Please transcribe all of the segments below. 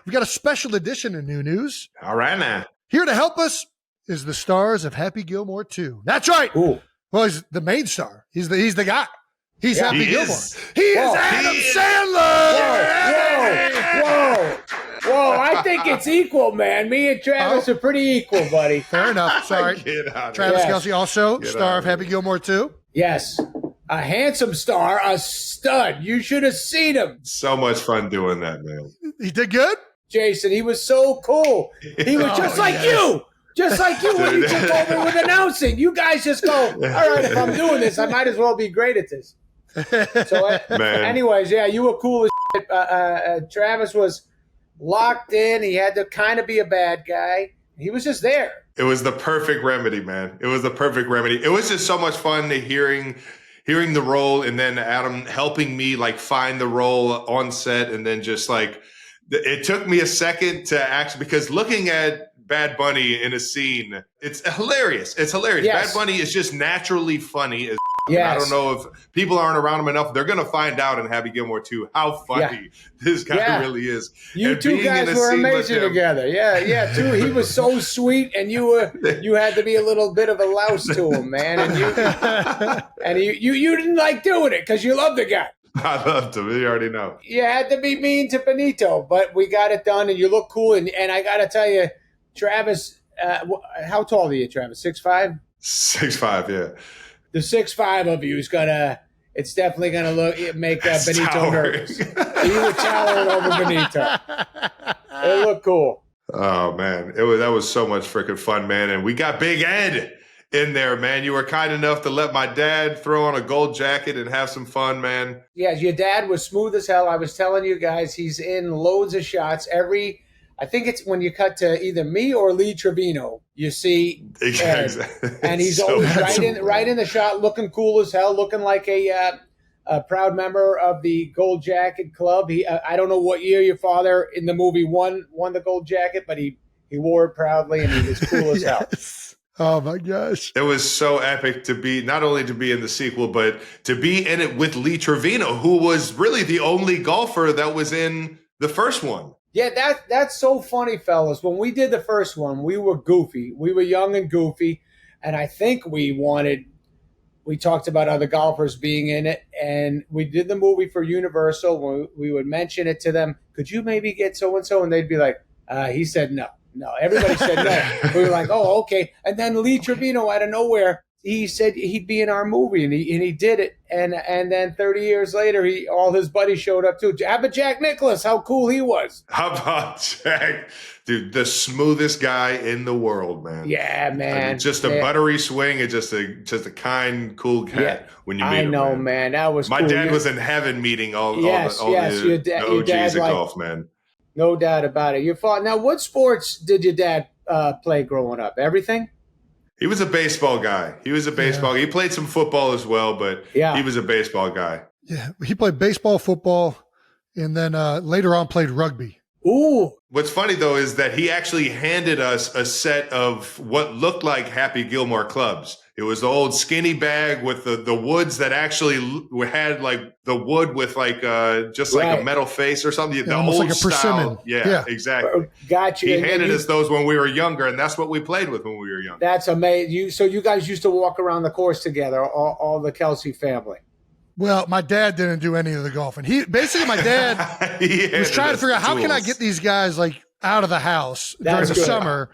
we've got a special edition of New News. All right, now. Here to help us is the stars of Happy Gilmore 2. That's right. Ooh. Well, he's the main star. He's the guy. He's Yeah, Happy he Gilmore. is. He is Adam Sandler. Whoa. I think it's equal, man. Me and Travis are pretty equal, buddy. Fair enough. Sorry. Get out of Travis Yes. Kelce, also Get star out of of Happy Gilmore 2. Yes. A handsome star, a stud. You should have seen him, So much fun doing that, man. He did good? Jason. He was so cool. He was just like you. Just like you when you took over with announcing. You guys just go, all right, if I'm doing this, I might as well be great at this. So, anyways, yeah, you were cool as shit. Travis was locked in. He had to kind of be a bad guy. He was just there. It was the perfect remedy, man. It was the perfect remedy. It was just so much fun to hearing the role, and then Adam helping me like find the role on set, and then just like it took me a second to actually, because looking at Bad Bunny in a scene, it's hilarious. It's hilarious. Yes. Bad Bunny is just naturally funny as Yes. I don't know if people aren't around him enough. They're going to find out in Happy Gilmore 2 how funny this guy really is. You and two guys were amazing together. Yeah, too. He was so sweet, and you had to be a little bit of a louse to him, man. And you didn't like doing it because you love the guy. I loved him. You already know. You had to be mean to Benito, but we got it done, and you look cool. And I got to tell you, Travis, how tall are you, Travis? 6'5"? 6'5", yeah. The 6'5" of you is it's definitely gonna make Benito towering. nervous. You were towering over Benito. It looked cool. Oh man, that was so much freaking fun, man. And we got Big Ed in there, man. You were kind enough to let my dad throw on a gold jacket and have some fun, man. Yeah, your dad was smooth as hell. I was telling you guys, he's in loads of shots. I think it's when you cut to either me or Lee Trevino, you see Ed, and he's So always right in the shot, looking cool as hell, looking like a proud member of the Gold Jacket Club. I don't know what year your father in the movie won the Gold Jacket, but he wore it proudly, and he was cool as hell. Oh my gosh. It was so epic to be, not only to be in the sequel, but to be in it with Lee Trevino, who was really the only golfer that was in the first one. Yeah, that's so funny, fellas. When we did the first one, we were goofy. We were young and goofy, and I think we talked about other golfers being in it, and we did the movie for Universal. We would mention it to them. Could you maybe get so-and-so? And they'd be like, he said no. No, everybody said no. We were like, oh, okay. And then Lee Trevino out of nowhere, he said he'd be in our movie, and he did it. And then 30 years later, all his buddies showed up too. How about Jack Nicklaus? How cool he was! How about Jack, dude? The smoothest guy in the world, man. Yeah, man. I mean, just a buttery swing and just a kind, cool cat when you meet him. I know, man. man. That was my cool. dad was in heaven meeting all the OGs of golf, man. No doubt about it. Your father. Now, what sports did your dad play growing up? Everything. He was a baseball guy. He played some football as well, but he was a baseball guy. Yeah, he played baseball, football, and then later on played rugby. Ooh. What's funny, though, is that he actually handed us a set of what looked like Happy Gilmore clubs. It was the old skinny bag with the woods that actually had like the wood with like just like a metal face or something. The almost old like a persimmon. style. Yeah, exactly. Gotcha. He handed us those when we were younger, and that's what we played with when we were younger. That's amazing. So you guys used to walk around the course together, all the Kelce family. Well, my dad didn't do any of the golfing. My dad was trying to figure out how can I get these guys like out of the house during the summer.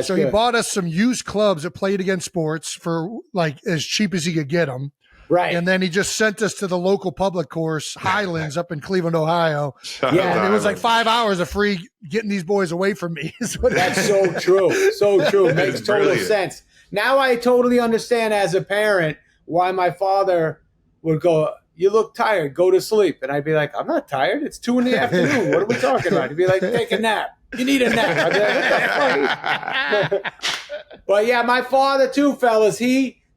So he bought us some used clubs that played against sports for like as cheap as he could get them. Right. And then he just sent us to the local public course, Highlands, up in Cleveland, Ohio. And it was like 5 hours of free getting these boys away from me. That's so true. So true. Makes total sense. Now I totally understand as a parent why my father would go, you look tired, go to sleep. And I'd be like, I'm not tired. It's 2 PM. What are we talking about? He'd be like, take a nap. You need a nap. I'd be like, what the fuck? But yeah, my father too, fellas.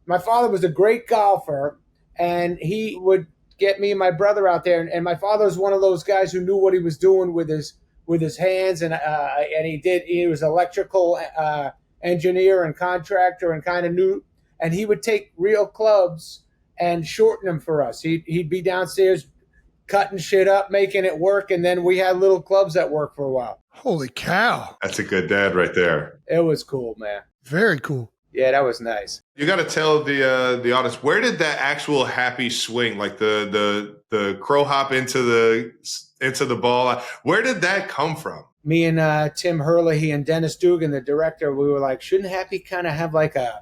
My father was a great golfer, and he would get me and my brother out there. And my father was one of those guys who knew what he was doing with his hands, and he was electrical engineer and contractor, and kind of knew. And he would take real clubs and shorten them for us. He'd be downstairs cutting shit up, making it work, and then we had little clubs that worked for a while. Holy cow. That's a good dad right there. It was cool, man. Very cool. Yeah, that was nice. You got to tell the audience, where did that actual happy swing, like the crow hop into the ball, where did that come from? Me and Tim Herlihy and Dennis Dugan, the director, we were like, shouldn't Happy kind of have like a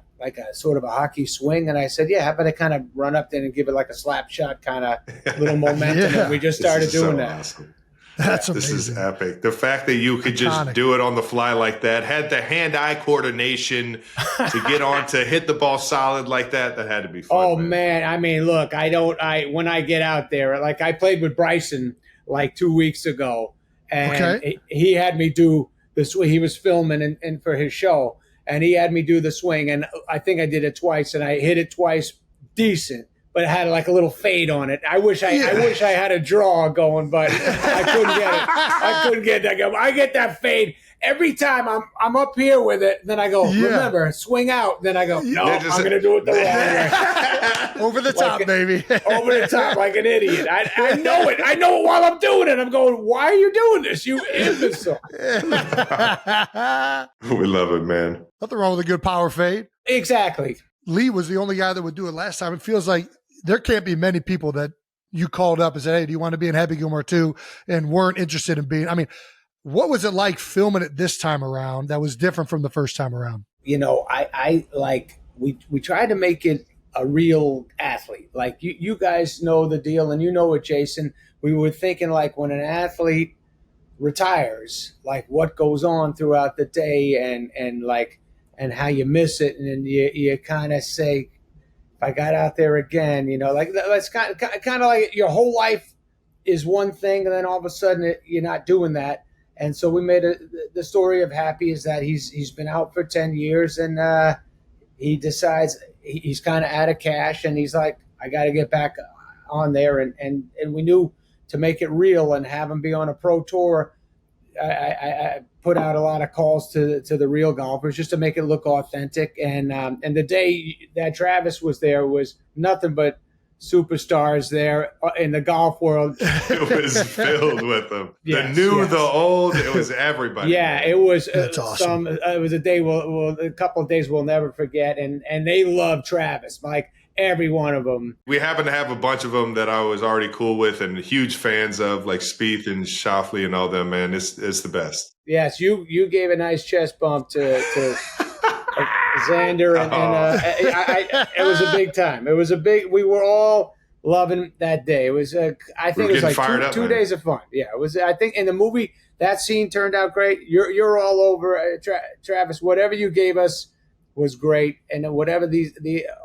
sort of a hockey swing? And I said, yeah, how about I kind of run up there and give it like a slap shot kind of little momentum? And we just started doing that. Awesome. That's amazing. This is epic. The fact that you could just do it on the fly like that, had the hand-eye coordination to get on to hit the ball solid like that had to be fun. Oh, man. I mean, look, when I get out there, like I played with Bryson like 2 weeks ago, and he had me do the swing. He was filming and for his show, and he had me do the swing, and I think I did it twice, and I hit it twice decent. But it had like a little fade on it. I wish I had a draw going, but I couldn't get it. I couldn't get that. I get that fade every time I'm up here with it. Then I go, remember, swing out. Then I go, no, I'm going to do it the wrong way. Over the top, baby. Over the top like an idiot. I know it. I know it while I'm doing it. I'm going, why are you doing this, you imbecile? We love it, man. Nothing wrong with a good power fade. Exactly. Lee was the only guy that would do it last time. It feels like there can't be many people that you called up and said, hey, do you want to be in Happy Gilmore 2? And weren't interested in being. I mean, what was it like filming it this time around that was different from the first time around? You know, I like, we tried to make it a real athlete. Like you guys know the deal, and you know it, Jason. We were thinking like when an athlete retires, like what goes on throughout the day and how you miss it. And then you kind of say, I got out there again, you know, like that's kind of like your whole life is one thing, and then all of a sudden you're not doing that. And so we made the story of Happy is that he's been out for 10 years, and he decides he's kind of out of cash, and he's like, I got to get back on there. And we knew to make it real and have him be on a pro tour, I put out a lot of calls to the real golfers just to make it look authentic. And the day that Travis was there was nothing but superstars there in the golf world. It was filled with them. Yes, the new, the old, it was everybody. Yeah, it was. That's awesome. It was a day a couple of days we'll never forget. And they love Travis, like every one of them. We happen to have a bunch of them that I was already cool with and huge fans of, like Spieth and Schauffele and all them. Man, it's the best. Yes, you gave a nice chest bump to Xander, and it was a big time. It was a big. We were all loving that day. It was. I think it was like two days of fun. Yeah, it was. I think in the movie that scene turned out great. You're all over, Travis. Whatever you gave us was great, and whatever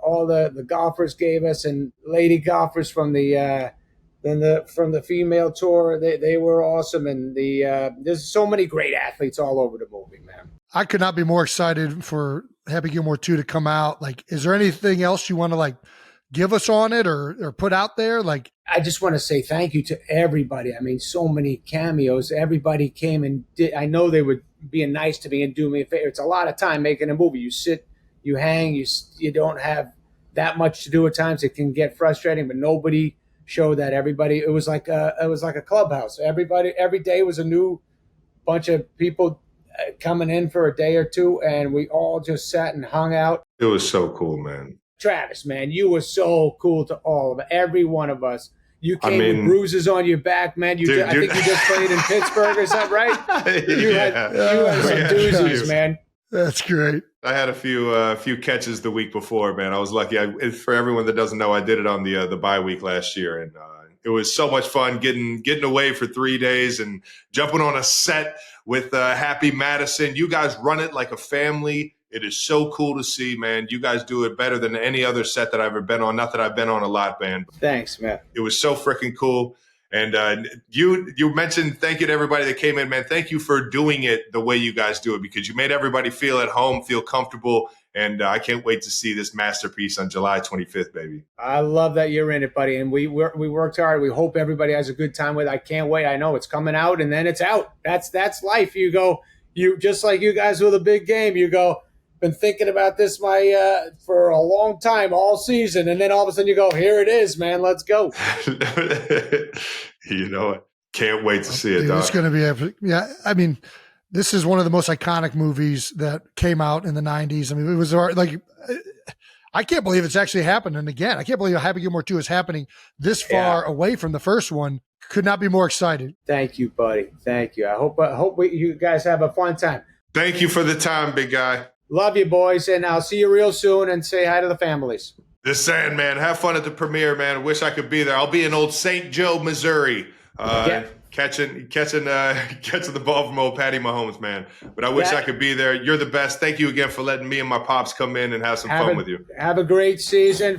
all the golfers gave us, and lady golfers from the female tour, they were awesome, and there's so many great athletes all over the movie, man. I could not be more excited for Happy Gilmore 2 to come out. Like, is there anything else you want to like give us on it or put out there? Like, I just want to say thank you to everybody. I mean, so many cameos. Everybody came and did. I know they were being nice to me and do me a favor. It's a lot of time making a movie. You sit, you hang, you don't have that much to do at times. It can get frustrating, but nobody showed that. Everybody, it was like a clubhouse. Everybody, every day was a new bunch of people coming in for a day or two, and we all just sat and hung out. It was so cool, man. Travis, man, you were so cool to all of it, every one of us. You came with bruises on your back, man. I think you just played in Pittsburgh or something, right? You had some doozies, man. That's great. I had a few catches the week before, man. I was lucky. For everyone that doesn't know, I did it on the bye week last year, and it was so much fun getting away for 3 days and jumping on a set with Happy Madison. You guys run it like a family. It is so cool to see, man. You guys do it better than any other set that I've ever been on. Not that I've been on a lot, man. Thanks, man. It was so freaking cool. And you mentioned thank you to everybody that came in, man. Thank you for doing it the way you guys do it, because you made everybody feel at home, feel comfortable. And I can't wait to see this masterpiece on July 25th, baby. I love that you're in it, buddy. And we worked hard. We hope everybody has a good time with it. I can't wait. I know it's coming out and then it's out. That's life. You just like you guys with a big game, you go, been thinking about this for a long time, all season. And then all of a sudden you go, here it is, man. Let's go. You know it. Can't wait to see it. Dude, it's going to be epic. Yeah, I mean, this is one of the most iconic movies that came out in the 90s. I mean, it was like, I can't believe it's actually happening again. I can't believe Happy Gilmore 2 is happening this far away from the first one. Could not be more excited. Thank you, buddy. Thank you. I hope you guys have a fun time. Thank you for the time, big guy. Love you, boys, and I'll see you real soon, and say hi to the families. The Sandman. Have fun at the premiere, man. Wish I could be there. I'll be in old St. Joe, Missouri, catching the ball from old Patty Mahomes, man. But I wish I could be there. You're the best. Thank you again for letting me and my pops come in and have some fun with you. Have a great season.